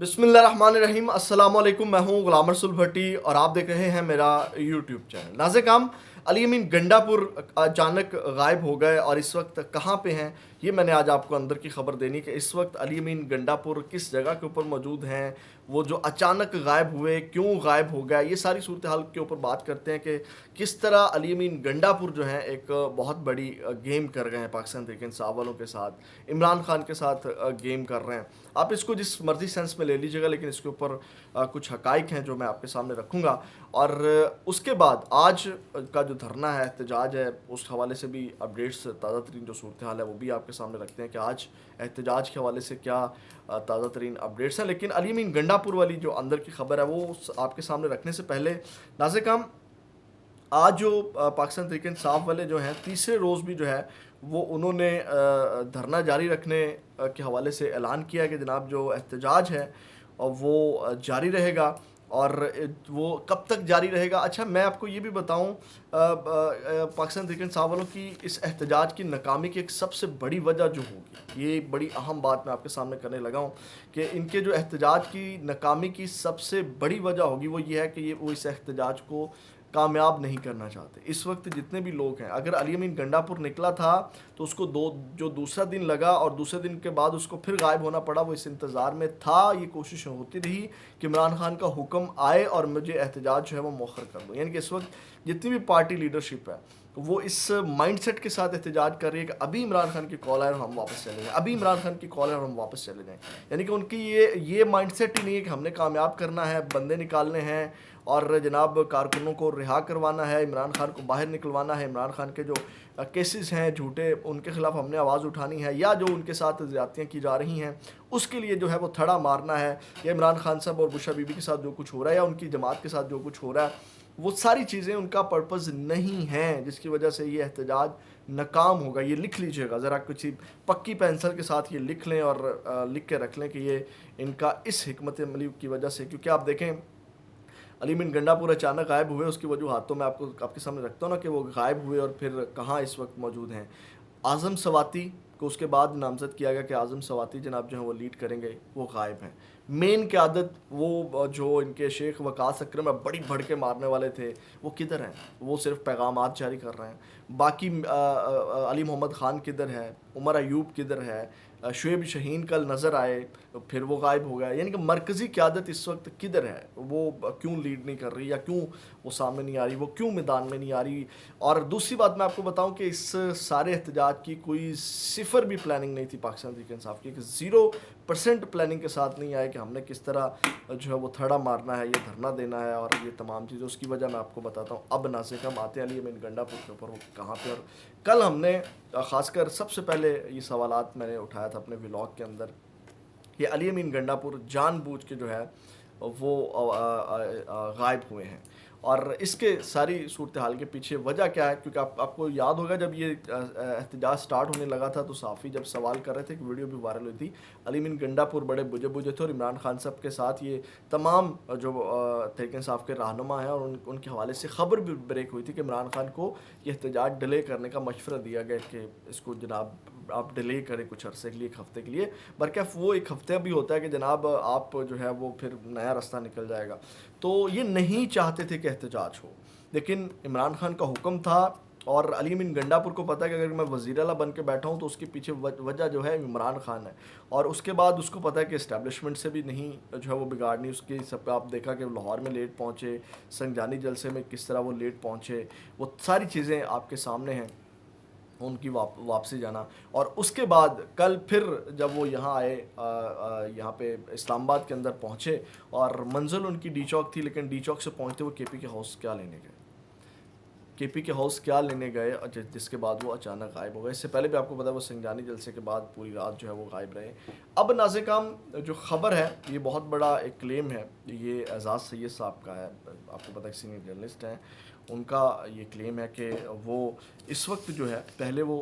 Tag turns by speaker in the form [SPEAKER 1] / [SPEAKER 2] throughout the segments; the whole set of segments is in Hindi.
[SPEAKER 1] बिस्मिल्लाहिर्रहमानिर्रहीम अस्सलाम वालेकुम। मैं हूं गुलाम रसूल भट्टी और आप देख रहे हैं मेरा यूट्यूब चैनल। नाज़िर अली अमीन गंडापुर अचानक गायब हो गए और इस वक्त कहां पे हैं, ये मैंने आज आपको अंदर की खबर देनी कि इस वक्त अली अमीन गंडापुर किस जगह के ऊपर मौजूद हैं, वो जो अचानक गायब हुए क्यों गायब हो गया, ये सारी सूरत हाल के ऊपर बात करते हैं कि किस तरह अली अमीन गंडापुर जो है एक बहुत बड़ी गेम कर रहे हैं पाकिस्तान तहरीक इंसाफ वालों के साथ, इमरान खान के साथ गेम कर रहे हैं। आप इसको जिस मर्जी सेंस में ले लीजिएगा, लेकिन इसके ऊपर कुछ हकाइक हैं जो मैं आपके सामने रखूँगा। और उसके बाद आज का जो धरना है, एहतजाज है, उस हवाले से भी अपडेट्स, ताज़ा तरीन जो सूरत हाल है वो भी आपके सामने रखते हैं कि आज एहतजाज के हवाले से क्या ताज़ा तरीन अपडेट्स हैं। लेकिन अली अमीन गंडापुर वाली जो अंदर की खबर है वो आपके सामने रखने से पहले नाज़िर आज जो पाकिस्तान तहरीक इंसाफ वाले जो हैं तीसरे रोज़ भी जो है वो उन्होंने धरना जारी रखने के हवाले से ऐलान किया है कि जनाब जो एहतजाज है वो जारी रहेगा। और वो कब तक जारी रहेगा, अच्छा मैं आपको ये भी बताऊं, पाकिस्तान तहरीक इंसाफ वालों की इस एहतजाज की नाकामी की एक सबसे बड़ी वजह जो होगी, ये बड़ी अहम बात मैं आपके सामने करने लगा हूँ कि इनके जो एहतजाज की नाकामी की सबसे बड़ी वजह होगी वो ये है कि ये वो इस एहतजाज को कामयाब नहीं करना चाहते। इस वक्त जितने भी लोग हैं, अगर अली अमीन गंडापुर निकला था तो उसको जो दूसरा दिन लगा और दूसरे दिन के बाद उसको फिर गायब होना पड़ा, वो इस इंतज़ार में था, ये कोशिश होती रही कि इमरान खान का हुक्म आए और मुझे एहतजाज जो है वो मौखर कर दो। यानी कि इस वक्त जितनी भी पार्टी लीडरशिप है वो इस माइंडसेट के साथ एहतजाज कर रही है कि अभी इमरान खान की कॉल आए और हम वापस चले जाएँ, अभी इमरान खान की कॉल आए और हम वापस चले जाएँ। यानी कि उनकी ये माइंडसेट ही नहीं है कि हमने कामयाब करना है, बंदे निकालने हैं और जनाब कारकुनों को रिहा करवाना है, इमरान खान को बाहर निकलवाना है, इमरान खान के जो केसेस हैं झूठे उनके ख़िलाफ़ हमने आवाज़ उठानी है, या जो उनके साथ ज़्यादतियाँ की जा रही हैं उसके लिए जो है वो थड़ा मारना है, या इमरान खान साहब और बुशरा बीबी के साथ जो कुछ हो रहा है या उनकी जमात के साथ जो कुछ हो रहा है, वो सारी चीज़ें उनका पर्पज़ नहीं है, जिसकी वजह से ये एहतजाज नाकाम होगा। ये लिख लीजिएगा ज़रा, कुछ पक्की पेंसिल के साथ ये लिख लें और लिख के रख लें कि ये इनका इस हिकमत अमली की वजह से, क्योंकि आप देखें अली अमीन गंडापुर अचानक गायब हुए, उसकी वजूहत तो मैं आपके सामने रखता हूँ ना कि वो गायब हुए और फिर कहाँ इस वक्त मौजूद हैं। आज़म सवाती को उसके बाद नामज़द किया गया कि आज़म सवाती जनाब जो हैं वो लीड करेंगे, वो गायब हैं। मेन क़यादत वो जो इनके शेख वकास अकरम बड़ी भड़ के मारने वाले थे, वो किधर हैं? वो सिर्फ पैगामात जारी कर रहे हैं। बाकी अली मोहम्मद ख़ान किधर है, उमर अयूब किधर है, शुएब शहीन कल नज़र आए फिर वो गायब हो गया। यानी कि मरकज़ी क़यादत इस वक्त किधर है, वो क्यों लीड नहीं कर रही, या क्यों वो सामने नहीं आ रही, वो क्यों मैदान में नहीं आ रही। और दूसरी बात मैं आपको बताऊं कि इस सारे एहतजाज की कोई सिफर भी प्लानिंग नहीं थी पाकिस्तान तहरीक इंसाफ की, कि 0% प्लानिंग के साथ नहीं आए कि हमने किस तरह जो है वो थड़ा मारना है, ये धरना देना है और ये तमाम चीज़ें। उसकी वजह मैं आपको बताता हूँ। अब नाज़िर हम आते हैं अली अमीन गंडापुर के ऊपर, वो कहाँ पर। और कल हमने ख़ासकर सबसे पहले ये सवालात मैंने उठाया था अपने व्लॉग के अंदर, ये अली अमीन गंडापुर जानबूझ के जो है वो गायब हुए हैं। और इसके सारी सूरत हाल के पीछे वजह क्या है, क्योंकि आपको याद होगा जब ये एहतजाज स्टार्ट होने लगा था तो साफ़ी जब सवाल कर रहे थे, कि वीडियो भी वायरल हुई थी, अली अमीन गंडापुर बड़े बुझे बुझे थे और इमरान खान साहब के साथ ये तमाम जो तहरीक इंसाफ के रहनुमा हैं और उनके हवाले से ख़बर भी ब्रेक हुई थी कि इमरान खान को ये एहतजाज डिले करने का मशवरा दिया गया कि इसको जनाब आप डिले करें कुछ अरसे के लिए, एक हफ़्ते के लिए। बल्कि वो एक हफ़्ते भी होता है कि जनाब आप जो है वो फिर नया रास्ता निकल जाएगा। तो ये नहीं चाहते थे कि एहतजाज हो, लेकिन इमरान खान का हुक्म था और अली अमीन गंडापुर को पता है कि अगर मैं वज़ीर आला बन के बैठा हूँ तो उसके पीछे वजह जो है इमरान खान है। और उसके बाद उसको पता है कि इस्टेब्लिशमेंट से भी नहीं जो है वो बिगाड़नी उसकी। सब आप देखा कि लाहौर में लेट पहुँचे, संजानी जलसे में किस तरह वो लेट पहुँचे, वो सारी चीज़ें आपके सामने हैं, उनकी वापसी जाना। और उसके बाद कल फिर जब वो यहाँ आए, यहाँ पे इस्लामाबाद के अंदर पहुँचे और मंजिल उनकी डी चौक थी, लेकिन डी चौक से पहुँचते वो केपी के हाउस क्या लेने गए, केपी के हाउस क्या लेने गए, और जिसके बाद वो अचानक गायब हो गए। इससे पहले भी आपको पता है वो संजानी जलसे के बाद पूरी रात जो है वो गायब रहे। अब नाज़िर काम जो ख़बर है ये बहुत बड़ा एक क्लेम है, ये एजाज़ सैयद साहब का है, आपको पता है सीनियर जर्नलिस्ट हैं, उनका ये क्लेम है कि वो इस वक्त जो है, पहले वो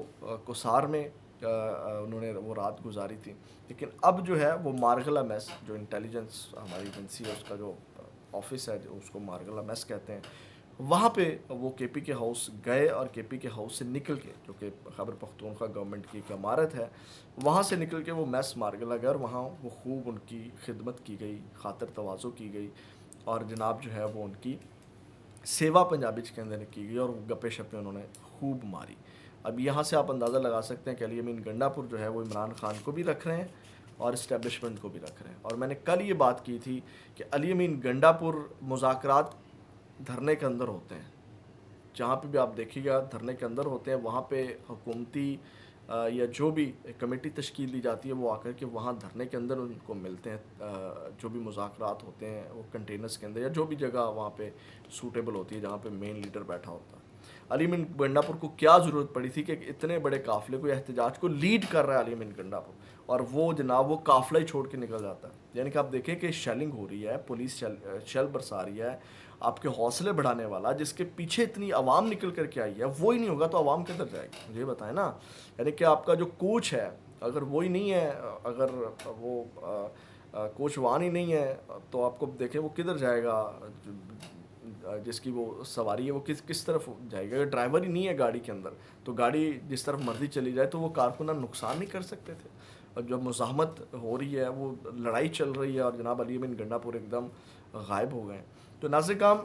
[SPEAKER 1] कोसार में उन्होंने वो रात गुजारी थी, लेकिन अब जो है वो मारगला मेस, जो इंटेलिजेंस हमारी एजेंसी है उसका जो ऑफिस है, जो उसको मारगला मेस कहते हैं, वहाँ पे वो केपी के हाउस गए और केपी के हाउस से निकल के, जो कि खैबर पख्तूनख्वा गवर्नमेंट की एक इमारत है, वहाँ से निकल के वो मैस मार्गला गए और वहाँ वो खूब उनकी खिदमत की गई, खातिर तवाज़ो की गई और जनाब जो है वो उनकी सेवा पंजाबी के अंदर की गई और गप्पे शप्पे उन्होंने खूब मारी। अब यहाँ से आप अंदाज़ा लगा सकते हैं कि अली अमीन गंडापुर जो है वो इमरान खान को भी रख रहे हैं और इस्टेब्लिशमेंट को भी रख रहे हैं। और मैंने कल ये बात की थी कि अली अमीन गंडापुर मुज़ाकरात धरने के अंदर होते हैं, जहाँ पे भी आप देखिएगा धरने के अंदर होते हैं, वहाँ पे हुकूमती या जो भी कमेटी तश्कील दी जाती है वो आकर के वहाँ धरने के अंदर उनको मिलते हैं। जो भी मुज़ाकरात होते हैं वो कंटेनर्स के अंदर या जो भी जगह वहाँ पे सूटेबल होती है जहाँ पे मेन लीडर बैठा होता है। अली अमीन गंडापुर को क्या ज़रूरत पड़ी थी कि इतने बड़े काफ़िले को, एहतजाज को लीड कर रहा है अली अमीन गंडापुर, और वो जनाब वो काफ़िला ही छोड़ के निकल जाता है। यानी कि आप देखें कि शेलिंग हो रही है, पुलिस शेल बरसा रही है, आपके हौसले बढ़ाने वाला, जिसके पीछे इतनी आवाम निकल करके आई है, वो ही नहीं होगा तो आवाम किधर जाएगी, मुझे बताएं ना। यानी कि आपका जो कोच है, अगर वो ही नहीं है, अगर वो कोच वान ही नहीं है, तो आपको देखें वो किधर जाएगा, जिसकी वो सवारी है वो किस तरफ जाएगा। अगर ड्राइवर ही नहीं है गाड़ी के अंदर तो गाड़ी जिस तरफ मर्जी चली जाए तो वो कारकुनान नुकसान नहीं कर सकते थे। और जब मुज़ाहमत हो रही है, वो लड़ाई चल रही है और जनाब अली अमीन गंडापुर एकदम गायब हो गए। तो नाज़िर काम,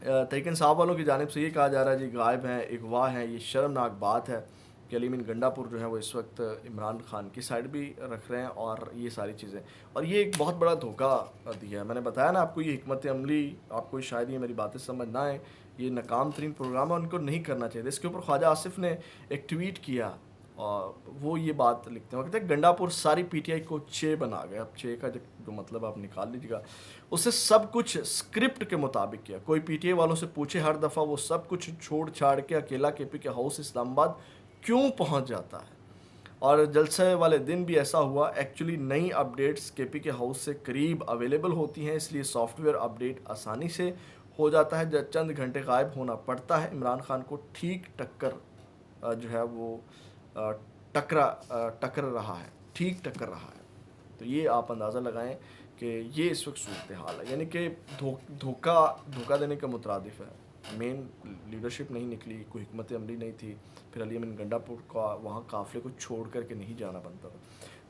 [SPEAKER 1] तहरीक इंसाफ वालों की जानिब से ये कहा जा रहा है जी गायब हैं, अगवा हैं। ये शर्मनाक बात है कि अली अमीन गंडापुर जो है वो इस वक्त इमरान खान की साइड भी रख रहे हैं और ये सारी चीज़ें, और ये एक बहुत बड़ा धोखा दिया है। मैंने बताया ना आपको, ये हिकमत अमली, आपको शायद ये मेरी बातें समझ ना आए, ये नाकाम तरीन प्रोग्राम है, उनको नहीं करना चाहिए। इसके ऊपर ख्वाजा आसिफ ने एक ट्वीट किया और वो ये बात लिखते हैं, वो कहते हैं गंडापुर सारी पीटीआई को चे बना गए। अब चे का जो मतलब आप निकाल लीजिएगा, उससे सब कुछ स्क्रिप्ट के मुताबिक किया। कोई पीटीआई वालों से पूछे हर दफ़ा वो सब कुछ छोड़ छाड़ के अकेला केपी के हाउस इस्लामाबाद क्यों पहुंच जाता है। और जलसे वाले दिन भी ऐसा हुआ। एक्चुअली नई अपडेट्स केपी के हाउस से करीब अवेलेबल होती हैं, इसलिए सॉफ्टवेयर अपडेट आसानी से हो जाता है। जब चंद घंटे गायब होना पड़ता है, इमरान खान को ठीक टक्कर जो है वो टक्कर रहा है, ठीक टक्कर रहा है। तो ये आप अंदाज़ा लगाएं कि ये इस वक्त सूरत हाल है। यानी कि धोखा देने का मुतरादिफ है। मेन लीडरशिप नहीं निकली, कोई हिकमत अमली नहीं थी, फिर अली अमीन गंडापुर का वहाँ काफ़िले को छोड़ करके नहीं जाना बनता था।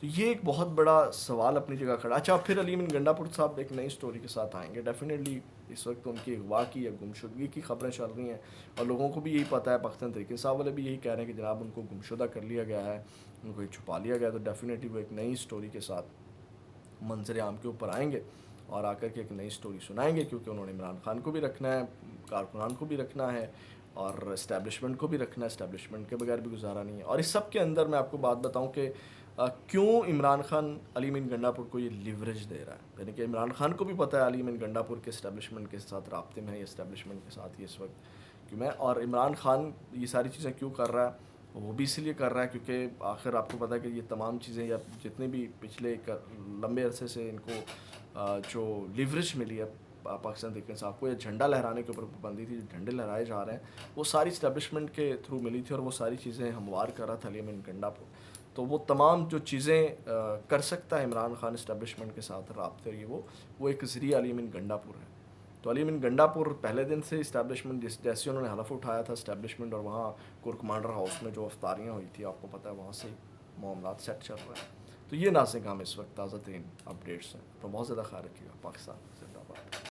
[SPEAKER 1] तो ये एक बहुत बड़ा सवाल अपनी जगह खड़ा। अच्छा, फिर अली अमीन गंडापुर साहब एक नई स्टोरी के साथ आएंगे डेफिनेटली। इस वक्त उनकी अगवा की या गुमशुदगी की खबरें चल रही हैं और लोगों को भी यही पता है, पख्तन तरीके साहब वाले भी यही कह रहे हैं कि जनाब उनको गुमशुदा कर लिया गया है, उनको छुपा लिया गया। तो डेफिनेटली वो एक नई स्टोरी के साथ मंजर आम के ऊपर आएंगे और आकर के एक नई स्टोरी सुनाएंगे, क्योंकि उन्होंने इमरान खान को भी रखना है, कारकुनान को भी रखना है और इस्टेब्लिशमेंट को भी रखना है। इस्टेब्लिशमेंट के बगैर भी गुजारा नहीं है। और इस सब के अंदर मैं आपको बात बताऊं कि क्यों इमरान खान अली अमीन गंडापुर को ये लिवरेज दे रहा है। यानी कि इमरान खान को भी पता है अली अमीन गंडापुर के इस्टेब्लिशमेंट के साथ राब्ते में है, इस्टेब्लिशमेंट के साथ ही इस वक्त क्यों मैं, और इमरान खान ये सारी चीज़ें क्यों कर रहा है, वो भी इसलिए कर रहा है क्योंकि आखिर आपको पता है कि ये तमाम चीज़ें या जितने भी पिछले लंबे अरसे से इनको जो लिवरेज मिली है पाकिस्तान तहरीक इंसाफ को, या झंडा लहराने के ऊपर पाबंदी थी, जो झंडे लहराए जा रहे हैं, वो सारी इस्टेब्लिशमेंट के थ्रू मिली थी और वो सारी चीज़ें हमवार कर रहा था अली अमीन गंडापुर। तो वो तमाम जो चीज़ें कर सकता है इमरान खान इस्टेब्लिशमेंट के साथ रब्ते रही, वो एक ज़रिया अली अमीन गंडापुर है। तो अली अमीन गंडापुर पहले दिन से इस्टेब्लिशमेंट जैसे उन्होंने हलफ उठाया था इस्टेब्लिशमेंट, और वहाँ कोर कमांडर हाउस में जो अफ्तारियाँ हुई थी, आपको पता है वहाँ से मामला सेट चल रहा है। तो ये नाज़िर काम इस वक्त ताज़ा तरीन अपडेट्स हैं। तो बहुत ज़्यादा ख्याल रखिएगा। पाकिस्तान जिंदाबाद।